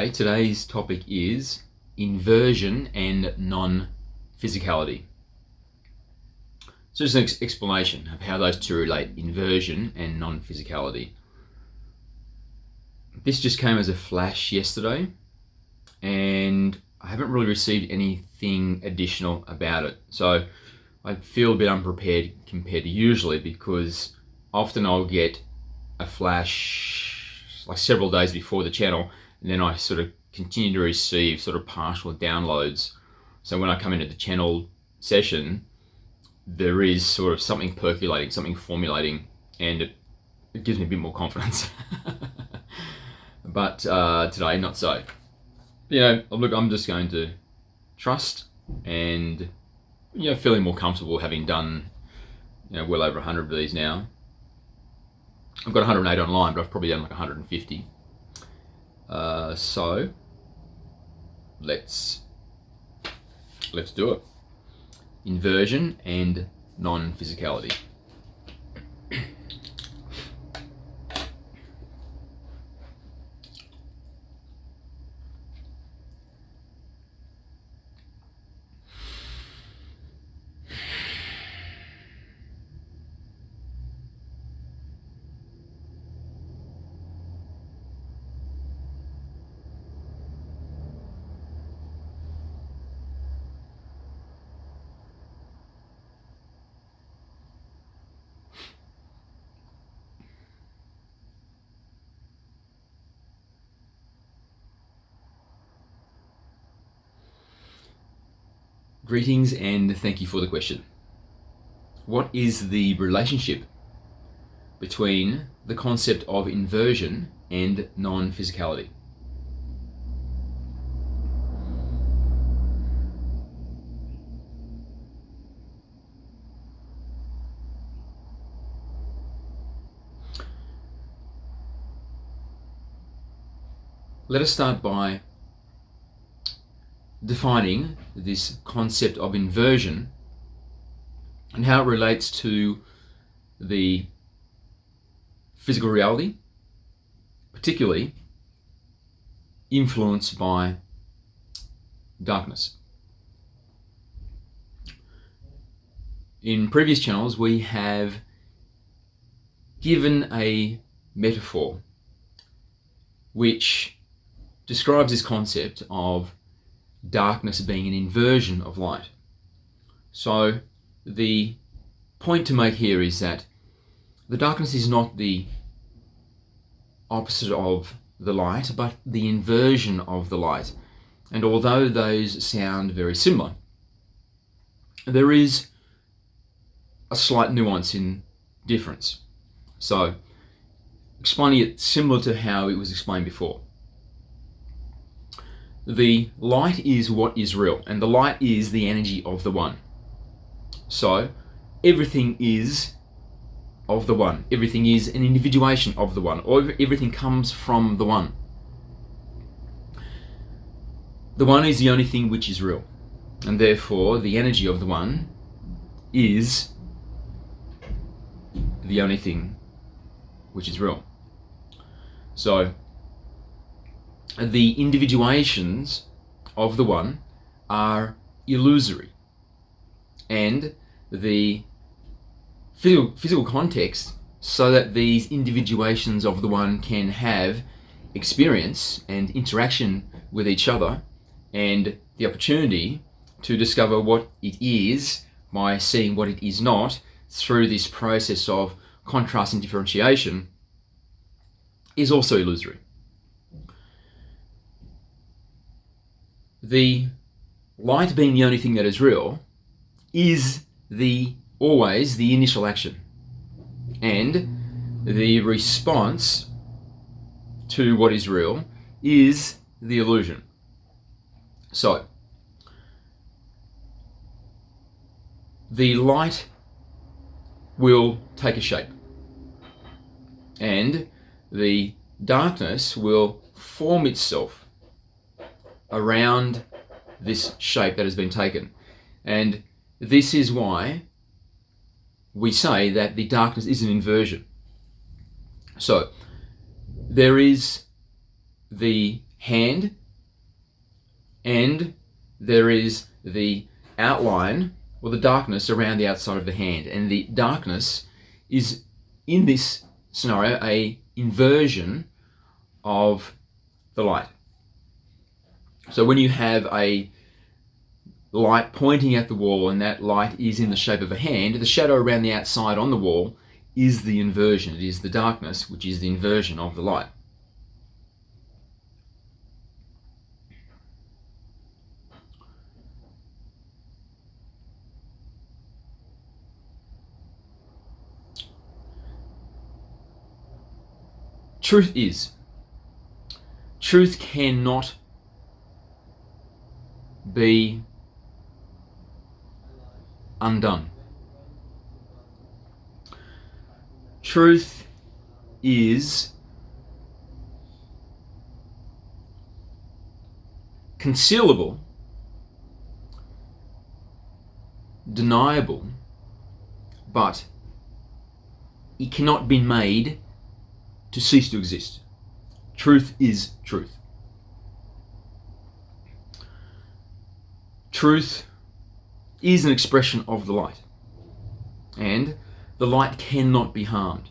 Okay, today's topic is inversion and non-physicality. So just an explanation of how those two relate, inversion and non-physicality. This just came as a flash yesterday, and I haven't really received anything additional about it. So I feel a bit unprepared compared to usually, because often I'll get a flash like several days before the channel, and then I sort of continue to receive sort of partial downloads. So when I come into the channel session, there is sort of something percolating, something formulating, and it gives me a bit more confidence. But today, not so. Look, I'm just going to trust and, feeling more comfortable having done, well over 100 of these now. I've got 108 online, but I've probably done like 150. So let's do it. Inversion and non-physicality. Greetings and thank you for the question. What is the relationship between the concept of inversion and non-physicality? Let us start by defining this concept of inversion and how it relates to the physical reality, particularly influenced by darkness. In previous channels, we have given a metaphor which describes this concept of darkness being an inversion of light. So the point to make here is that the darkness is not the opposite of the light, but the inversion of the light. And although those sound very similar, there is a slight nuance in difference. So explaining it similar to how it was explained before. The light is what is real, and the light is the energy of the one. So everything is of the one. Everything is an individuation of the one, or everything comes from the one. The one is the only thing which is real, and therefore the energy of the one is the only thing which is real. So the individuations of the one are illusory, and the physical context so that these individuations of the one can have experience and interaction with each other, and the opportunity to discover what it is by seeing what it is not through this process of contrast and differentiation, is also illusory. The light being the only thing that is real is always the initial action, and the response to what is real is the illusion. So the light will take a shape, and the darkness will form itself around this shape that has been taken. And this is why we say that the darkness is an inversion. So there is the hand, and there is the outline or the darkness around the outside of the hand. And the darkness is, in this scenario, a inversion of the light. So when you have a light pointing at the wall and that light is in the shape of a hand, the shadow around the outside on the wall is the inversion. It is the darkness, which is the inversion of the light. Truth cannot be undone. Truth is concealable, deniable, but it cannot be made to cease to exist. Truth is truth. Truth is an expression of the light, and the light cannot be harmed,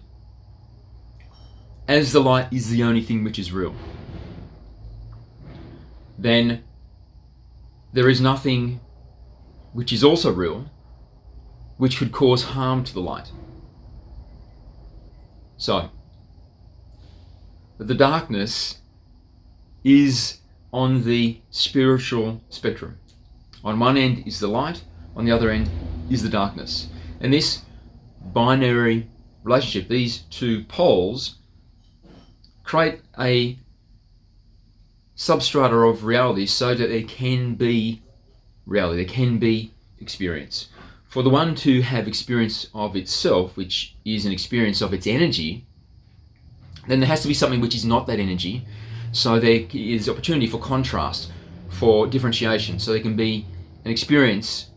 as the light is the only thing which is real. Then there is nothing which is also real which could cause harm to the light. So, the darkness is on the spiritual spectrum. On one end is the light, on the other end is the darkness. And this binary relationship, these two poles, create a substrata of reality so that there can be reality, there can be experience. For the one to have experience of itself, which is an experience of its energy, then there has to be something which is not that energy. So there is opportunity for contrast, for differentiation. So there can be an experience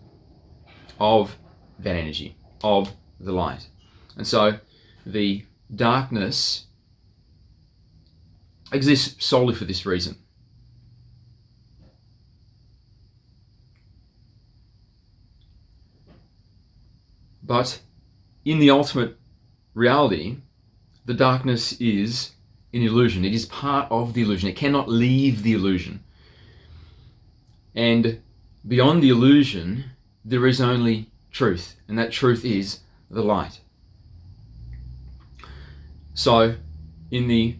of that energy, of the light. And so the darkness exists solely for this reason. But in the ultimate reality, the darkness is an illusion. It is part of the illusion. It cannot leave the illusion. And beyond the illusion, there is only truth, and that truth is the light. So, in the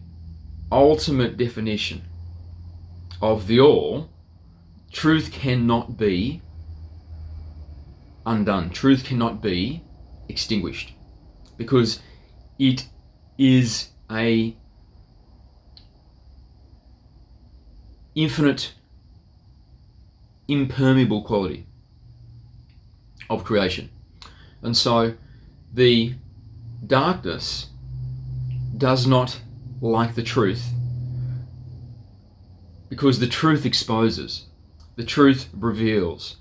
ultimate definition of the all, truth cannot be undone. Truth cannot be extinguished, because it is a infinite, impermeable quality of creation. And so the darkness does not like the truth, because the truth exposes, the truth reveals,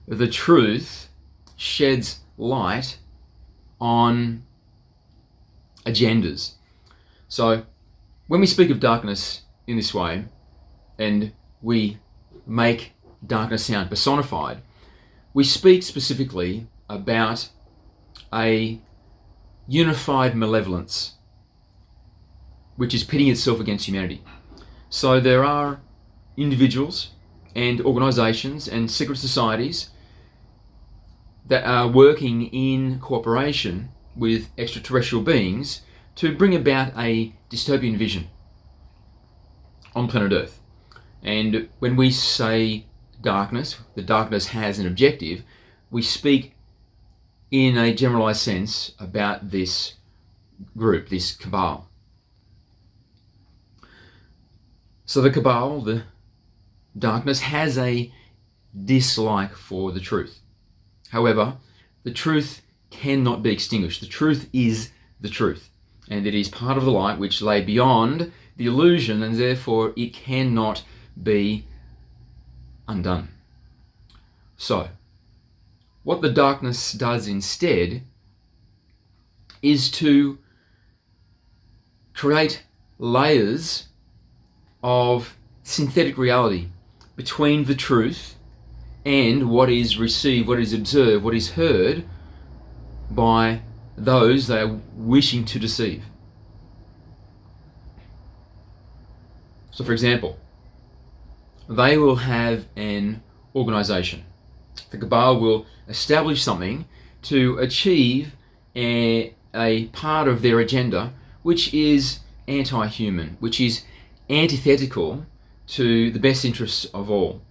the truth sheds light on agendas. So when we speak of darkness in this way, and we make darkness sound personified, we speak specifically about a unified malevolence which is pitting itself against humanity. So there are individuals and organizations and secret societies that are working in cooperation with extraterrestrial beings to bring about a dystopian vision on planet Earth. And when we say darkness, the darkness has an objective, we speak in a generalized sense about this group, this cabal. So the cabal, the darkness, has a dislike for the truth. However, the truth cannot be extinguished. The truth is the truth, and it is part of the light which lay beyond the illusion, and therefore it cannot be undone. So, what the darkness does instead is to create layers of synthetic reality between the truth and what is received, what is observed, what is heard by those they are wishing to deceive. So for example, they will have an organization. The cabal will establish something to achieve a part of their agenda which is anti-human, which is antithetical to the best interests of all.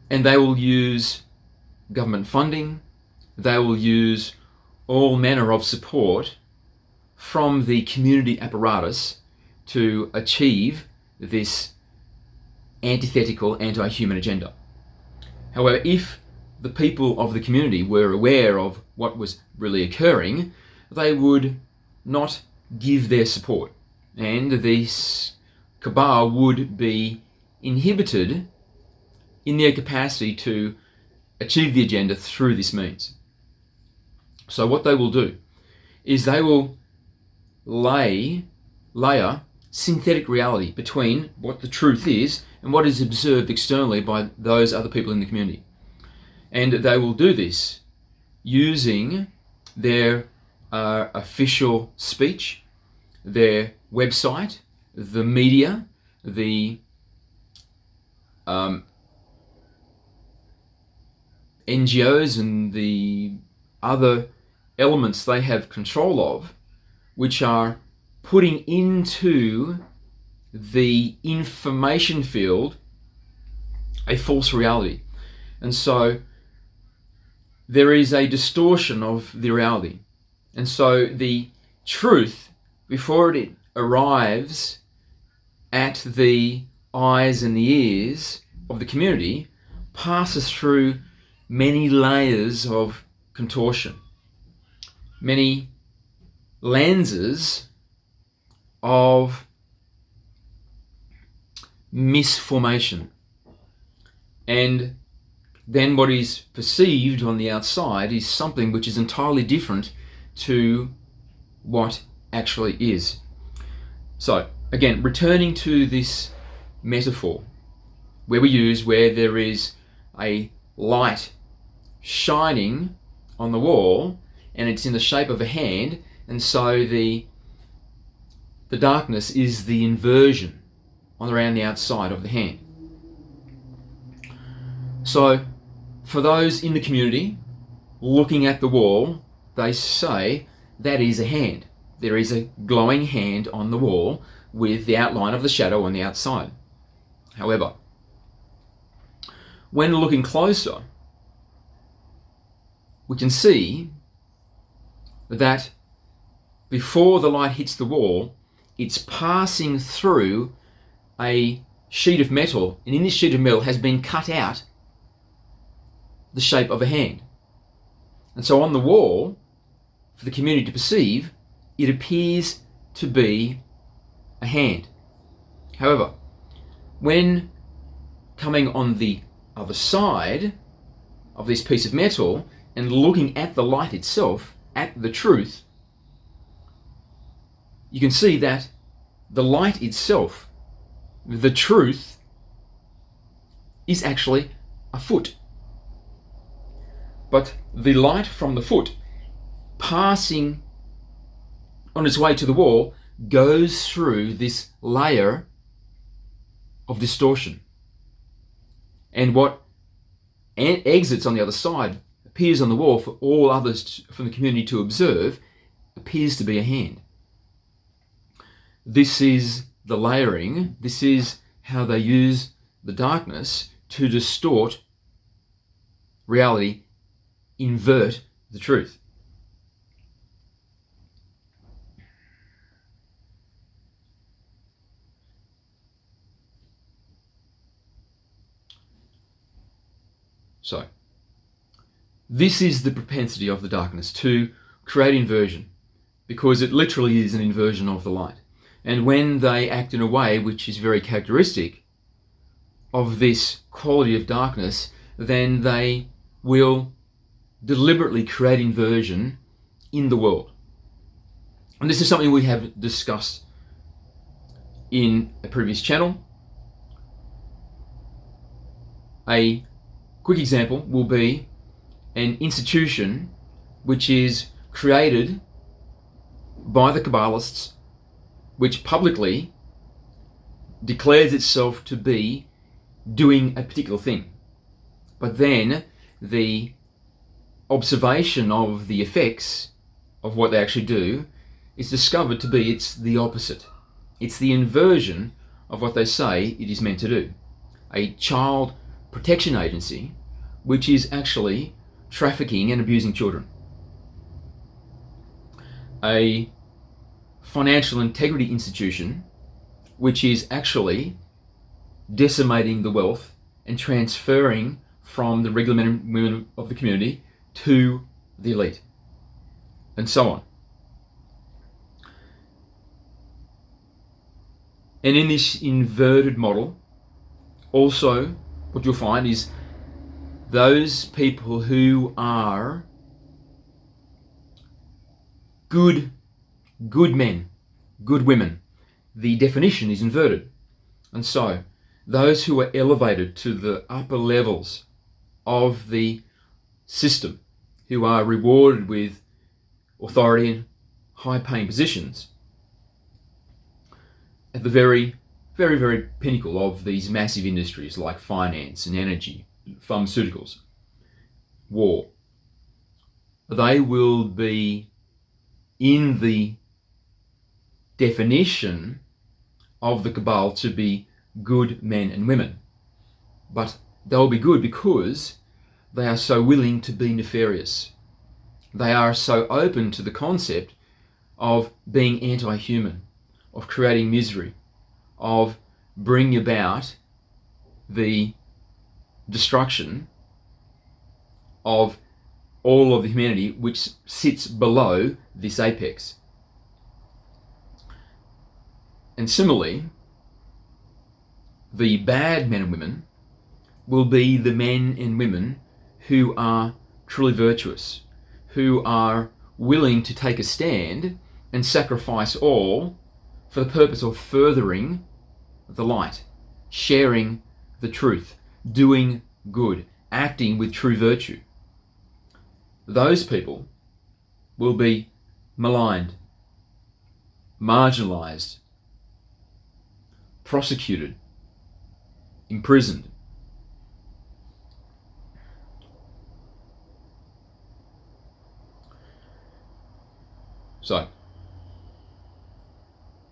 And they will use government funding, they will use all manner of support from the community apparatus to achieve this antithetical, anti-human agenda. However, if the people of the community were aware of what was really occurring, they would not give their support, and this cabal would be inhibited in their capacity to achieve the agenda through this means. So what they will do is they will layer synthetic reality between what the truth is and what is observed externally by those other people in the community. And they will do this using their official speech, their website, the media, the NGOs and the other elements they have control of, which are putting into the information field a false reality. And so there is a distortion of the reality. And so the truth, before it arrives at the eyes and the ears of the community, passes through many layers of contortion, many lenses of misformation. And then what is perceived on the outside is something which is entirely different to what actually is. So again, returning to this metaphor where there is a light shining on the wall and it's in the shape of a hand, and so the darkness is the inversion on around the outside of the hand. So for those in the community looking at the wall, they say that is a hand. There is a glowing hand on the wall with the outline of the shadow on the outside. However, when looking closer, we can see that before the light hits the wall, it's passing through a sheet of metal, and in this sheet of metal has been cut out the shape of a hand. And so on the wall, for the community to perceive, it appears to be a hand. However, when coming on the other side of this piece of metal and looking at the light itself, at the truth, you can see that the light itself, the truth, is actually a foot. But the light from the foot passing on its way to the wall goes through this layer of distortion. And what exits on the other side, appears on the wall for all others from the community to observe, appears to be a hand. This is the layering, this is how they use the darkness to distort reality, invert the truth. So, this is the propensity of the darkness, to create inversion, because it literally is an inversion of the light. And when they act in a way which is very characteristic of this quality of darkness, then they will deliberately create inversion in the world. And this is something we have discussed in a previous channel. A quick example will be an institution which is created by the Kabbalists, which publicly declares itself to be doing a particular thing. But then the observation of the effects of what they actually do is discovered to be it's the opposite. It's the inversion of what they say it is meant to do. A child protection agency which is actually trafficking and abusing children. A financial integrity institution which is actually decimating the wealth and transferring from the regular men and women of the community to the elite, and so on. And in this inverted model, also what you'll find is those people who are good men, good women, the definition is inverted. And so those who are elevated to the upper levels of the system, who are rewarded with authority and high-paying positions, at the very, very, very pinnacle of these massive industries like finance and energy, pharmaceuticals, war, they will be in the definition of the cabal to be good men and women. But they'll be good because they are so willing to be nefarious. They are so open to the concept of being anti-human, of creating misery, of bringing about the destruction of all of the humanity which sits below this apex. And similarly, the bad men and women will be the men and women who are truly virtuous, who are willing to take a stand and sacrifice all for the purpose of furthering the light, sharing the truth, doing good, acting with true virtue. Those people will be maligned, marginalized, prosecuted, imprisoned. So,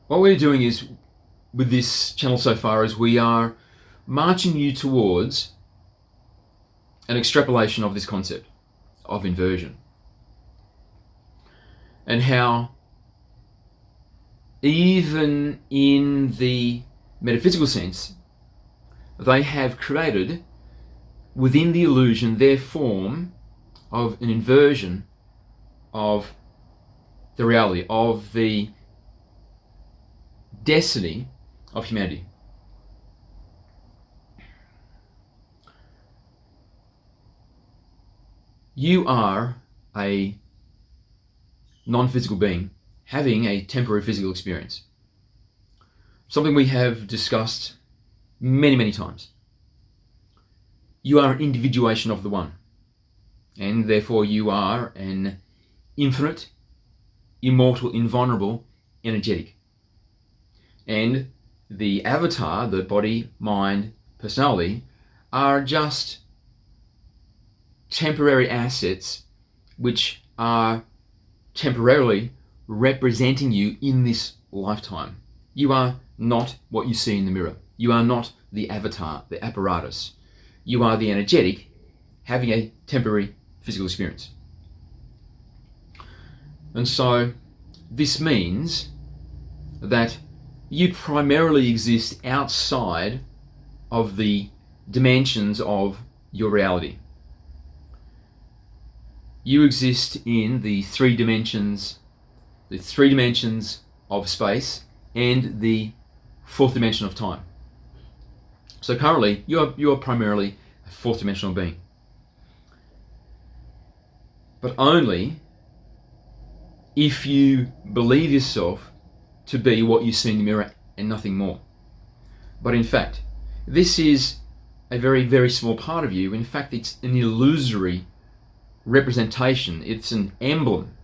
what we're doing is, with this channel so far, is we are marching you towards an extrapolation of this concept of inversion, and how even in the metaphysical sense, they have created within the illusion their form of an inversion of the reality, of the destiny of humanity. You are a non-physical being having a temporary physical experience. Something we have discussed many, many times. You are an individuation of the One, and therefore you are an infinite, immortal, invulnerable, energetic. And the avatar, the body, mind, personality, are just temporary assets which are temporarily representing you in this lifetime. You are not what you see in the mirror. You are not the avatar, the apparatus. You are the energetic having a temporary physical experience. And so this means that you primarily exist outside of the dimensions of your reality. You exist in the three dimensions of space and the fourth dimension of time. So currently, you are primarily a fourth dimensional being. But only if you believe yourself to be what you see in the mirror and nothing more. But in fact, this is a very, very small part of you. In fact, it's an illusory representation. It's an emblem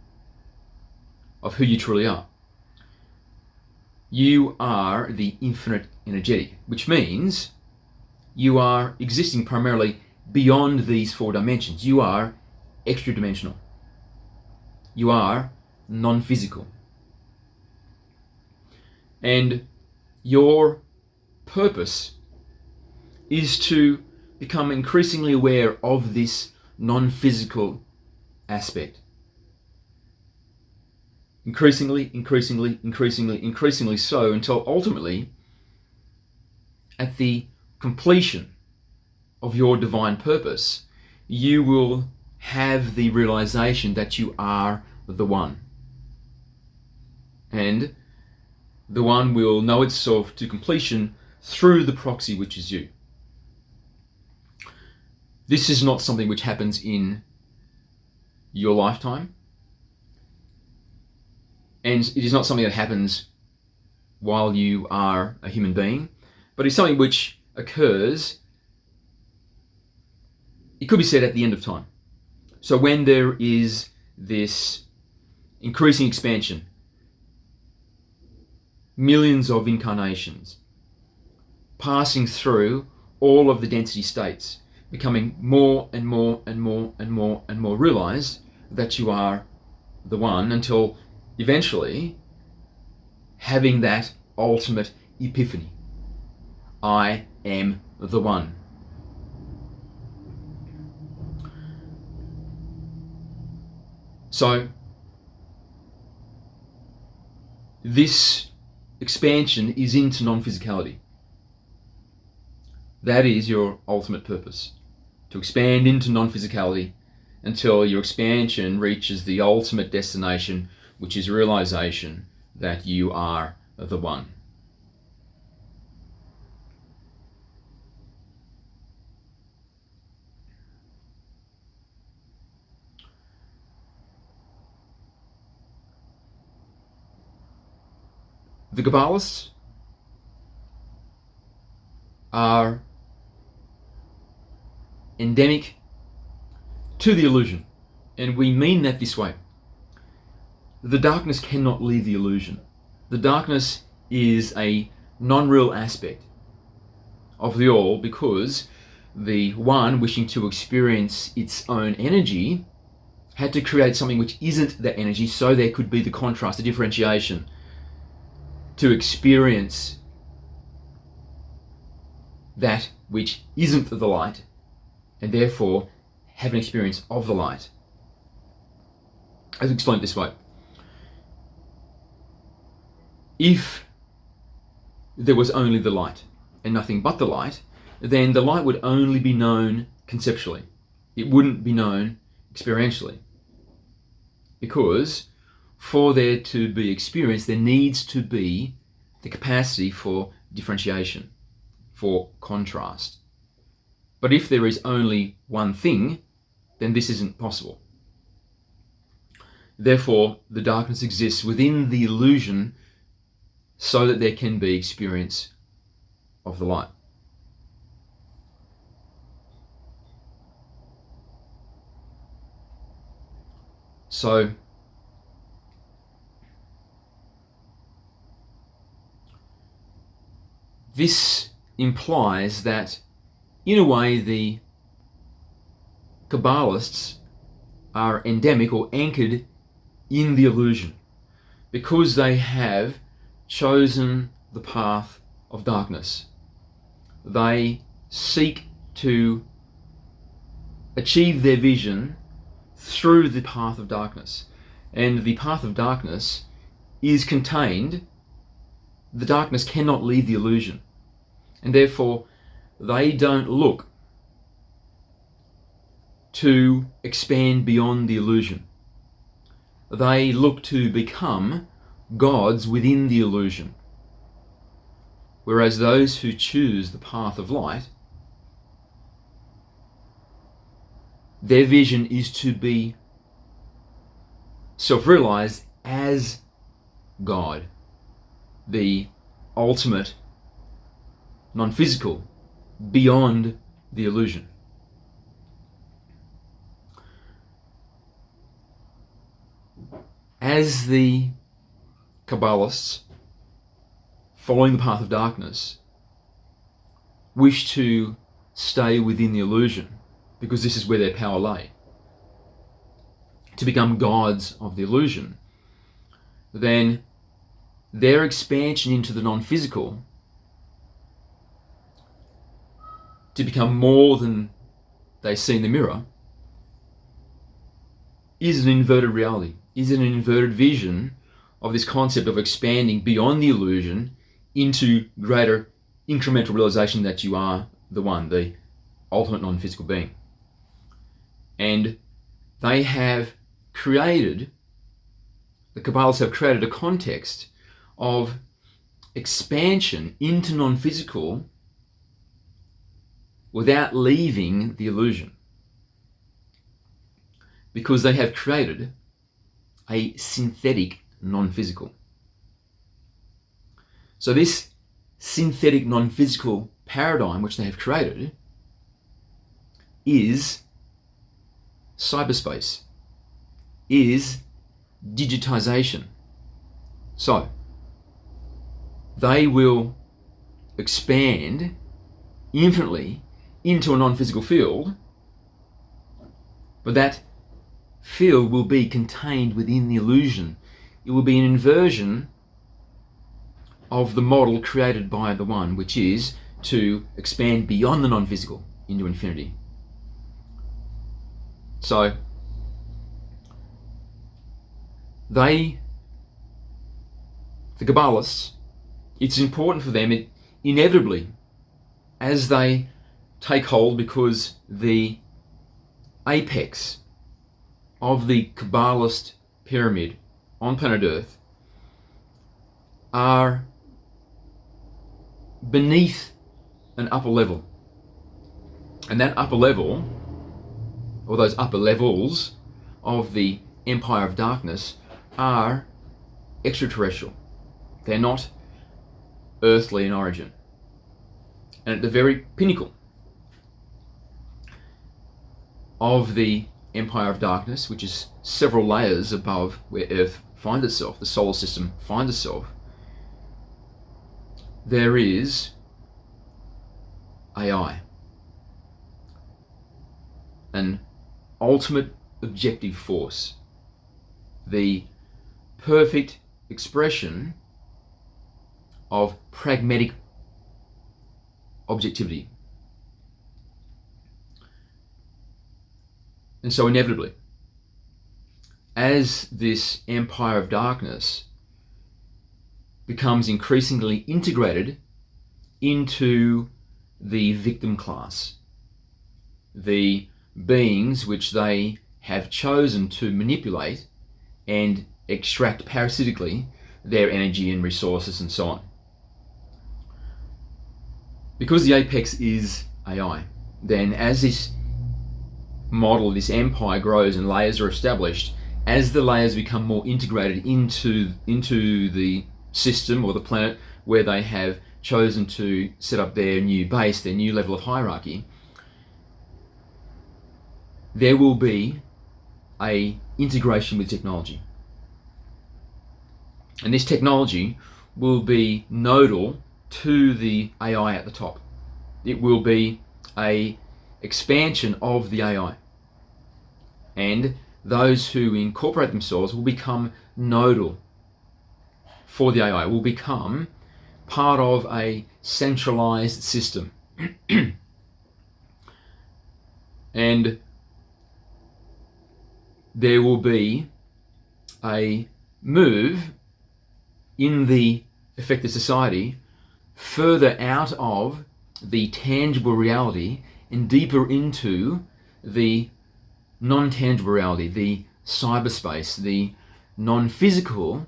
of who you truly are. You are the infinite energetic, which means you are existing primarily beyond these 4 dimensions. You are extra-dimensional. You are non-physical. And your purpose is to become increasingly aware of this non-physical aspect. Increasingly so, until ultimately, at the completion of your divine purpose, you will have the realization that you are the One. And the One will know itself to completion through the proxy, which is you. This is not something which happens in your lifetime. And it is not something that happens while you are a human being, but it's something which occurs, it could be said, at the end of time. So when there is this increasing expansion, millions of incarnations, passing through all of the density states, becoming more and more and more and more and more realized that you are the One, until eventually having that ultimate epiphany. I am the One. So this expansion is into non-physicality. That is your ultimate purpose, to expand into non-physicality until your expansion reaches the ultimate destination, which is realization that you are the One. The Kabbalists are endemic to the illusion, and we mean that this way. The darkness cannot leave the illusion. The darkness is a non-real aspect of the all, because the One, wishing to experience its own energy, had to create something which isn't that energy, so there could be the contrast, the differentiation, to experience that which isn't the light, and therefore have an experience of the light. I'll explain it this way. If there was only the light and nothing but the light, then the light would only be known conceptually. It wouldn't be known experientially. Because for there to be experience, there needs to be the capacity for differentiation, for contrast. But if there is only one thing, then this isn't possible. Therefore, the darkness exists within the illusion so that there can be experience of the light. So, this implies that, in a way, the Kabbalists are endemic or anchored in the illusion, because they have chosen the path of darkness. They seek to achieve their vision through the path of darkness. And the path of darkness is contained. The darkness cannot leave the illusion. And therefore, they don't look to expand beyond the illusion. They look to become gods within the illusion. Whereas those who choose the path of light, their vision is to be self-realized as God, the ultimate non-physical beyond the illusion. As the Kabbalists, following the path of darkness, wish to stay within the illusion, because this is where their power lay, to become gods of the illusion, then their expansion into the non-physical, to become more than they see in the mirror, is an inverted reality, is an inverted vision of this concept of expanding beyond the illusion into greater incremental realization that you are the one, the ultimate non-physical being. And they have created, the Kabbalists have created a context of expansion into non-physical without leaving the illusion, because they have created a synthetic non-physical. So this synthetic non-physical paradigm which they have created is cyberspace, is digitization. So they will expand infinitely into a non-physical field, but that field will be contained within the illusion. It will be an inversion of the model created by the one, which is to expand beyond the non-physical into infinity. So the Kabbalists, it's important for them, inevitably, as they take hold, because the apex of the Kabbalist pyramid on planet Earth are beneath an upper level. And that upper level, or those upper levels of the Empire of Darkness, are extraterrestrial. They're not earthly in origin. And at the very pinnacle of the Empire of Darkness, which is several layers above where Earth finds itself, the solar system finds itself, there is AI, an ultimate objective force, the perfect expression of pragmatic objectivity. And so inevitably, as this Empire of Darkness becomes increasingly integrated into the victim class, the beings which they have chosen to manipulate and extract parasitically their energy and resources and so on. Because the apex is AI, then as this model, this empire grows and layers are established, as the layers become more integrated into the system or the planet where they have chosen to set up their new base, their new level of hierarchy, there will be a integration with technology. And this technology will be nodal to the AI at the top. It will be a expansion of the AI. And those who incorporate themselves will become nodal for the AI, will become part of a centralized system. And there will be a move in the affected society further out of the tangible reality and deeper into the non-tangible reality, the cyberspace, the non-physical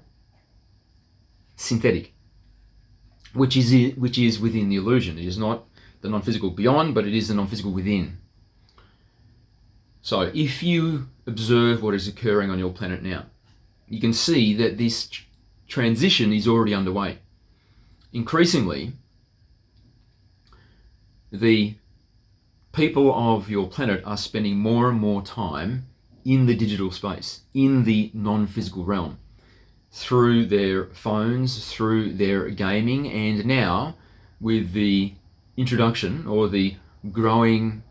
synthetic, which is within the illusion. It is not the non-physical beyond, but it is the non-physical within. So if you observe what is occurring on your planet now, you can see that this transition is already underway. increasingly, the people of your planet are spending more and more time in the digital space, in the non-physical realm, through their phones, through their gaming, and now with the introduction or the growing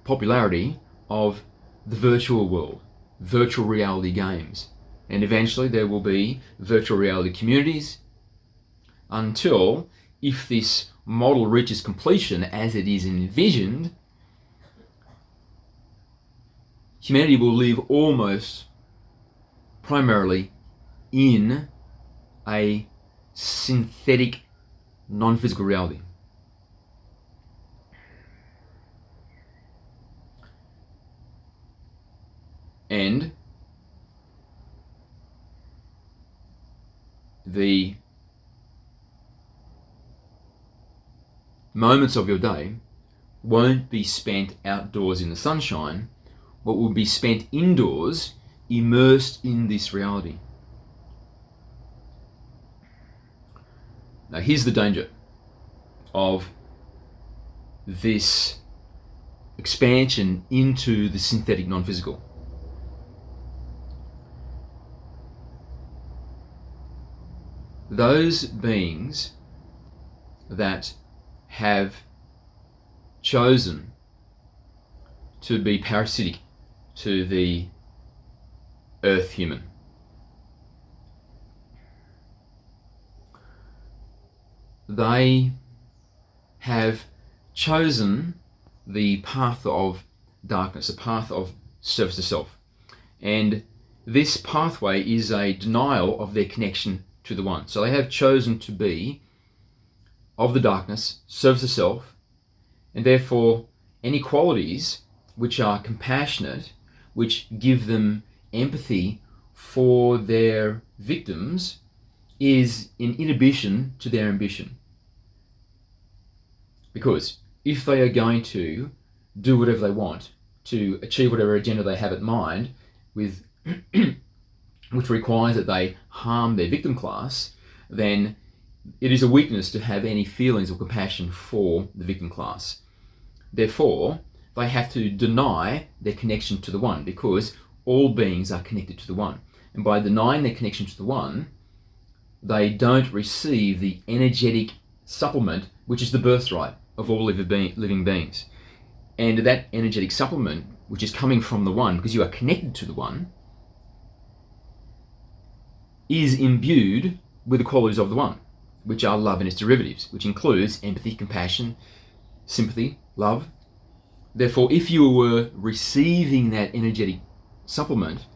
popularity of the virtual world, virtual reality games. And eventually there will be virtual reality communities until, if this model reaches completion as it is envisioned, humanity will live almost primarily in a synthetic, non-physical reality. And the moments of your day won't be spent outdoors in the sunshine, but will be spent indoors, immersed in this reality. Now here's the danger of this expansion into the synthetic non-physical. Those beings that have chosen to be parasitic to the earth human, they have chosen the path of darkness, a path of service to self. And this pathway is a denial of their connection to the one. So they have chosen to be of the darkness, service to self, and therefore any qualities which are compassionate, which give them empathy for their victims, is an inhibition to their ambition. Because if they are going to do whatever they want to achieve whatever agenda they have at mind, with which requires that they harm their victim class, then it is a weakness to have any feelings of compassion for the victim class. Therefore, they have to deny their connection to the one, because all beings are connected to the one. And by denying their connection to the one, they don't receive the energetic supplement, which is the birthright of all living beings. And that energetic supplement, which is coming from the one, because you are connected to the one, is imbued with the qualities of the one, which are love and its derivatives, which includes empathy, compassion, sympathy, love. Therefore, if you were receiving that energetic supplement,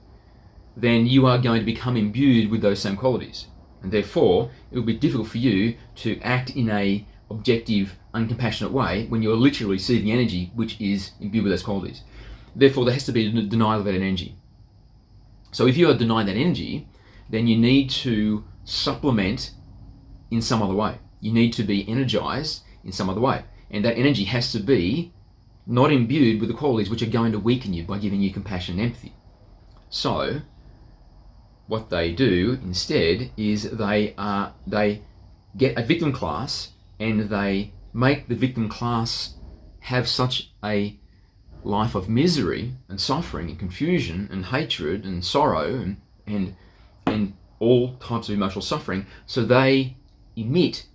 then you are going to become imbued with those same qualities. And therefore, it will be difficult for you to act in a objective, uncompassionate way when you're literally receiving energy which is imbued with those qualities. Therefore, there has to be a denial of that energy. So if you are denying that energy, then you need to supplement in some other way. You need to be energized in some other way. And that energy has to be not imbued with the qualities which are going to weaken you by giving you compassion and empathy. So what they do instead is they get a victim class, and they make the victim class have such a life of misery and suffering and confusion and hatred and sorrow and all types of emotional suffering. So they emit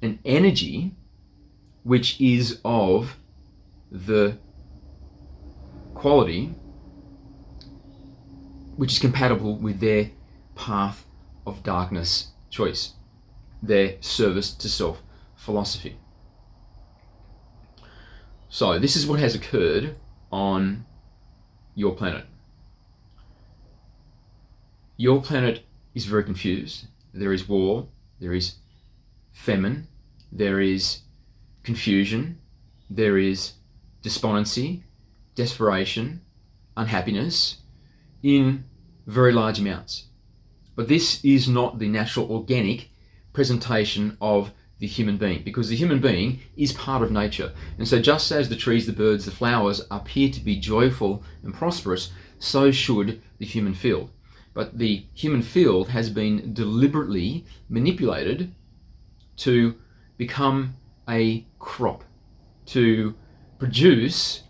an energy which is of the quality which is compatible with their path of darkness choice, their service to self philosophy. So this is what has occurred on your planet. Your planet is very confused. There is war, there is famine, there is confusion, there is despondency, desperation, unhappiness in very large amounts. But this is not the natural organic presentation of the human being, because the human being is part of nature. And so just as the trees, the birds, the flowers appear to be joyful and prosperous, so should the human field. But the human field has been deliberately manipulated to become a crop, to produce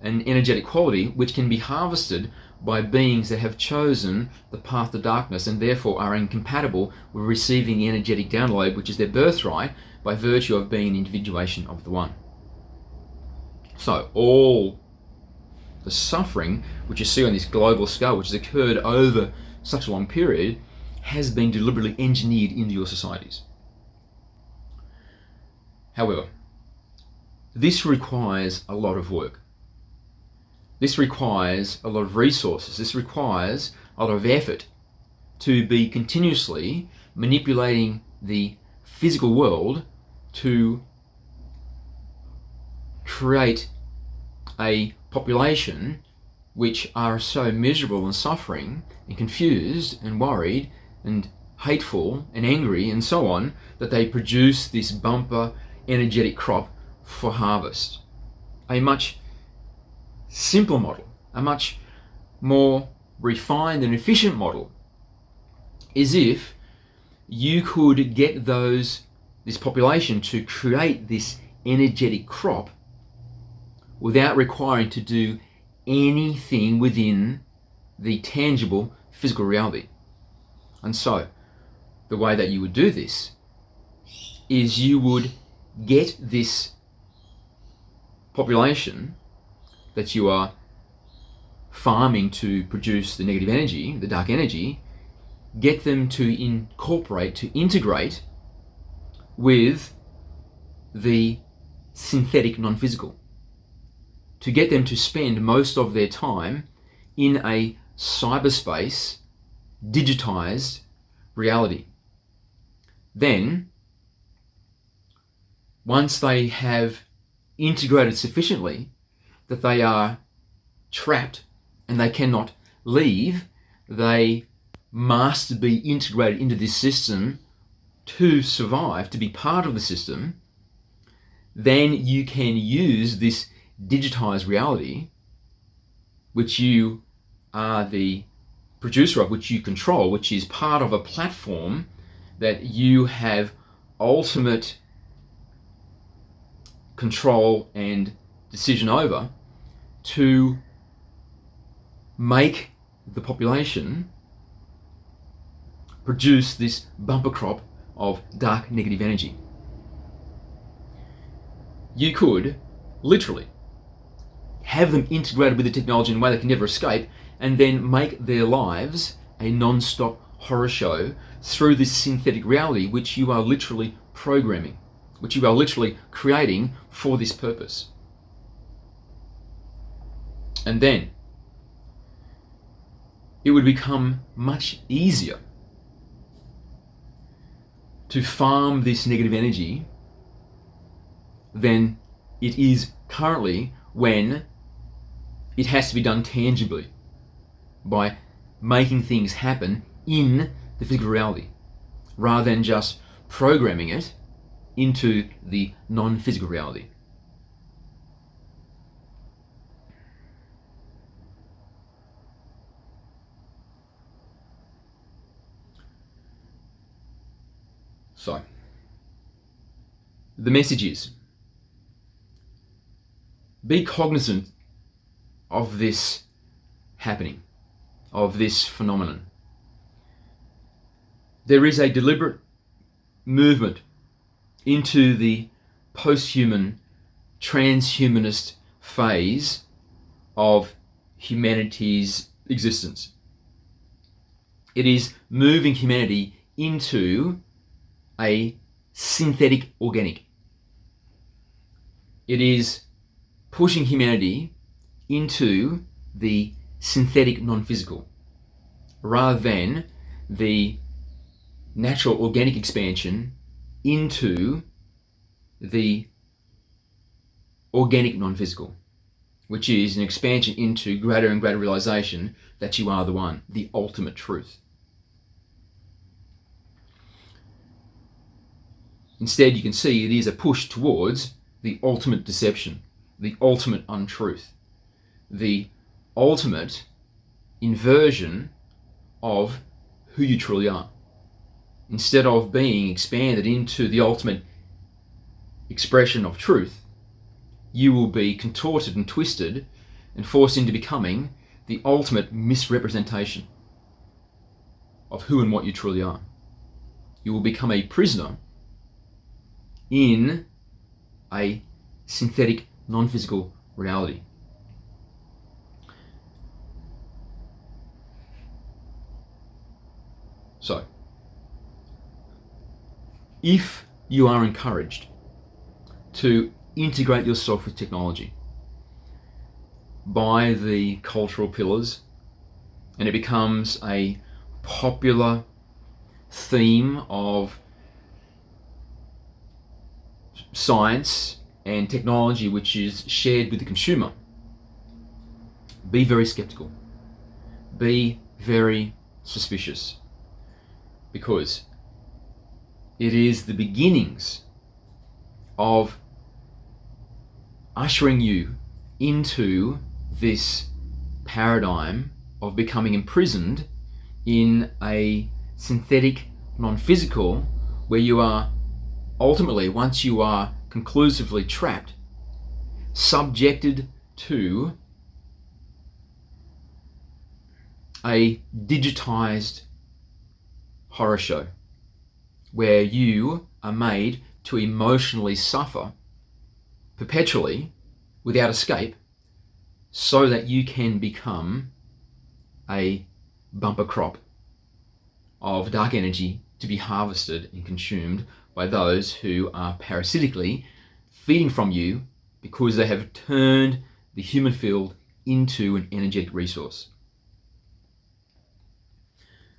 an energetic quality which can be harvested by beings that have chosen the path to darkness and therefore are incompatible with receiving the energetic download, which is their birthright, by virtue of being an individuation of the One. So all the suffering which you see on this global scale, which has occurred over such a long period, has been deliberately engineered into your societies. However, this requires a lot of work. This requires a lot of resources. This requires a lot of effort to be continuously manipulating the physical world to create a population which are so miserable and suffering and confused and worried and hateful and angry and so on, that they produce this bumper energetic crop for harvest. A much simpler model, a much more refined and efficient model, is if you could get this population to create this energetic crop without requiring to do anything within the tangible physical reality. And so, the way that you would do this is you would get this population that you are farming to produce the negative energy, the dark energy, get them to incorporate, to integrate with the synthetic non-physical, to get them to spend most of their time in a cyberspace, digitized reality. Then, once they have integrated sufficiently that they are trapped and they cannot leave, they must be integrated into this system to survive, to be part of the system, then you can use this digitized reality, which you are the producer of, which you control, which is part of a platform that you have ultimate control and decision over, to make the population produce this bumper crop of dark negative energy. You could literally have them integrated with the technology in a way they can never escape, and then make their lives a non-stop horror show through this synthetic reality which you are literally programming, which you are literally creating for this purpose. And then it would become much easier to farm this negative energy than it is currently, when it has to be done tangibly by making things happen in the physical reality, rather than just programming it into the non-physical reality. So, the message is, be cognizant of this happening, of this phenomenon. There is a deliberate movement into the post-human, transhumanist phase of humanity's existence. It is moving humanity into a synthetic organic. It is pushing humanity into the synthetic non-physical, rather than the natural organic expansion into the organic non-physical, which is an expansion into greater and greater realization that you are the one, the ultimate truth. Instead, you can see it is a push towards the ultimate deception, the ultimate untruth, the ultimate inversion of who you truly are. instead of being expanded into the ultimate expression of truth, you will be contorted and twisted and forced into becoming the ultimate misrepresentation of who and what you truly are. You will become a prisoner in a synthetic, non-physical reality. So, if you are encouraged to integrate yourself with technology by the cultural pillars, and it becomes a popular theme of science and technology which is shared with the consumer, be very skeptical, be very suspicious, because it is the beginnings of ushering you into this paradigm of becoming imprisoned in a synthetic, non-physical, where you are ultimately, once you are conclusively trapped, subjected to a digitized horror show where you are made to emotionally suffer perpetually without escape, so that you can become a bumper crop of dark energy to be harvested and consumed by those who are parasitically feeding from you, because they have turned the human field into an energetic resource.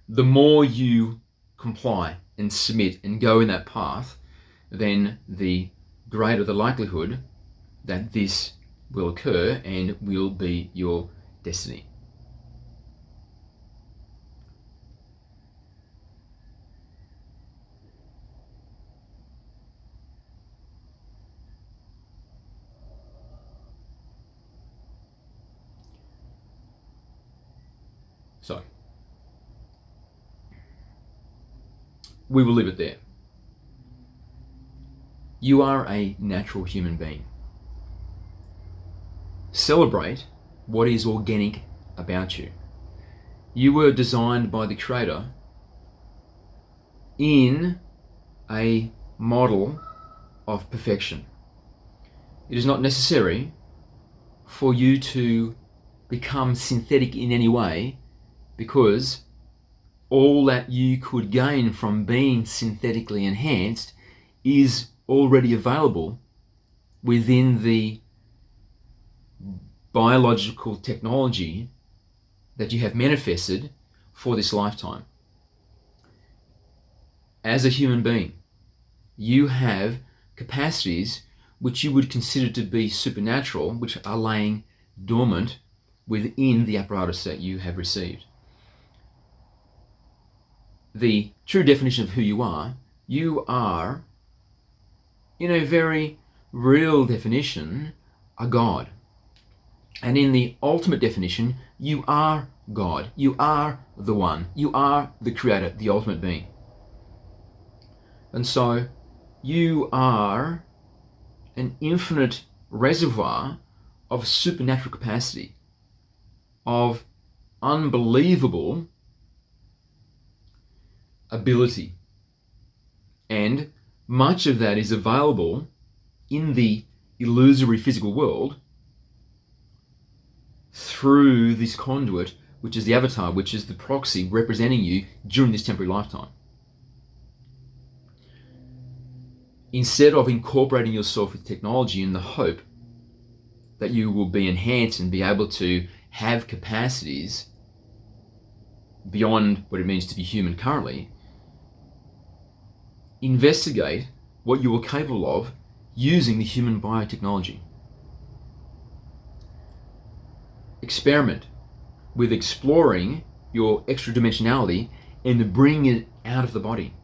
The more you comply and submit and go in that path, then the greater the likelihood that this will occur and will be your destiny. So, we will leave it there. You are a natural human being. Celebrate what is organic about you. You were designed by the Creator in a model of perfection. It is not necessary for you to become synthetic in any way, because all that you could gain from being synthetically enhanced is already available within the biological technology that you have manifested for this lifetime. As a human being, you have capacities which you would consider to be supernatural, which are laying dormant within the apparatus that you have received. The true definition of who you are, in a very real definition, a God. And in the ultimate definition, you are God. You are the One. You are the Creator, the ultimate being. And so you are an infinite reservoir of supernatural capacity, of unbelievable ability. And much of that is available in the illusory physical world through this conduit, which is the avatar, which is the proxy representing you during this temporary lifetime. Instead of incorporating yourself with technology in the hope that you will be enhanced and be able to have capacities beyond what it means to be human currently, investigate what you are capable of using the human biotechnology. Experiment with exploring your extra dimensionality and bringing it out of the body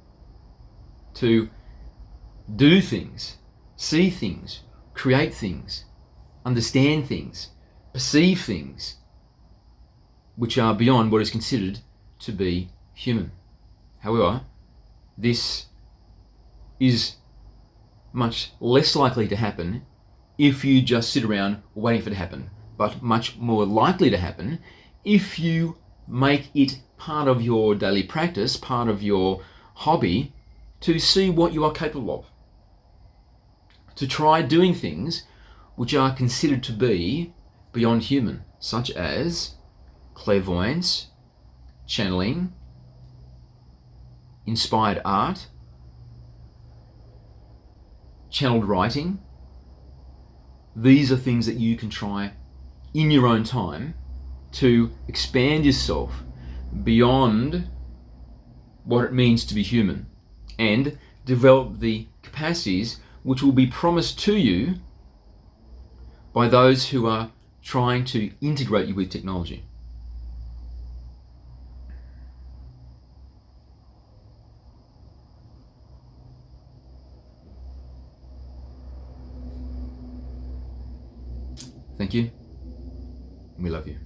to do things, see things, create things, understand things, perceive things which are beyond what is considered to be human. However, this is much less likely to happen if you just sit around waiting for it to happen, but much more likely to happen if you make it part of your daily practice, part of your hobby, to see what you are capable of. To try doing things which are considered to be beyond human, such as clairvoyance, channeling, inspired art, channeled writing. These are things that you can try in your own time to expand yourself beyond what it means to be human and develop the capacities which will be promised to you by those who are trying to integrate you with technology. Thank you. We love you.